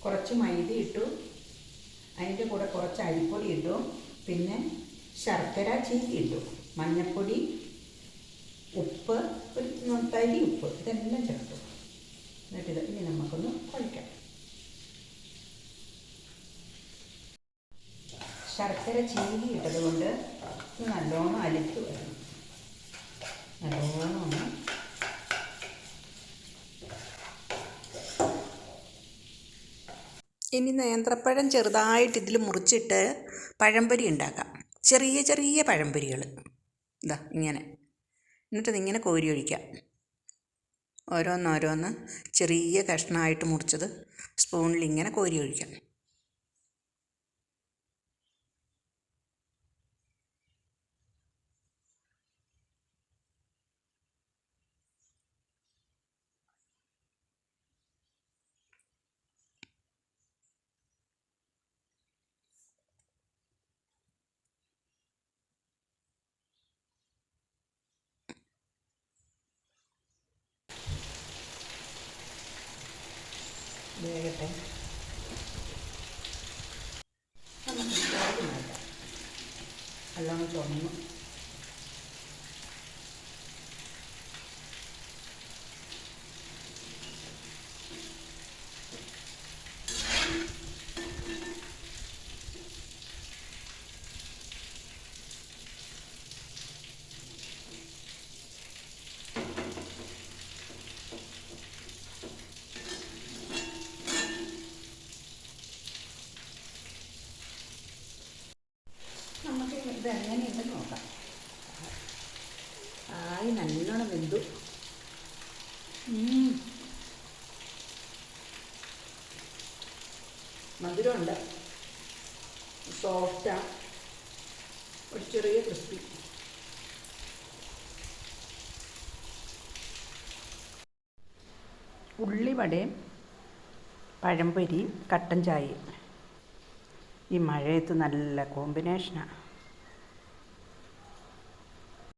കുറച്ച് മൈദ ഇട്ടു, അതിൻ്റെ കൂടെ കുറച്ച് അരിപ്പൊടി ഇട്ടു, പിന്നെ ശർക്കര ചീനി ഇട്ടു, മഞ്ഞൾപ്പൊടി, ഉപ്പ്, ഒരു തരി ഉപ്പ്, ഇതെല്ലാം ചേർത്തു. എന്നിട്ട് ഇനി നമുക്കൊന്ന് കുഴയ്ക്കാം. ശർക്കര ചീനി ഇട്ടത് കൊണ്ട് നല്ലോണം അലിക്ക് വരണം. നല്ലോണം ഒന്ന് ഇനി നേന്ത്രപ്പഴം ചെറുതായിട്ട് ഇതിൽ മുറിച്ചിട്ട് പഴംപൊരി ഉണ്ടാക്കാം. ചെറിയ ചെറിയ പഴംപൊരികൾ ഇതാ ഇങ്ങനെ. എന്നിട്ടിതിങ്ങനെ കോരി ഒഴിക്കാം. ഓരോന്നോരോന്ന് ചെറിയ കഷ്ണമായിട്ട് മുറിച്ചത് സ്പൂണിൽ ഇങ്ങനെ കോരി ഒഴിക്കാം. വേഗട്ടെ. നമുക്ക് ചോറ് മാറ്റാം. നല്ലോണം ചുമന്നു. നമുക്ക് ഇതെങ്ങനെയുണ്ടെന്ന് നോക്കാം. ആയി നല്ലോണം വെന്തു. മധുരമുണ്ട്, സോഫ്റ്റാണ്, ഒരു ചെറിയ ക്രിസ്പി. ഉള്ളിവടയും പഴംപൊരിയും കട്ടൻ ചായയും ഈ മഴയത്ത് നല്ല കോമ്പിനേഷനാണ്.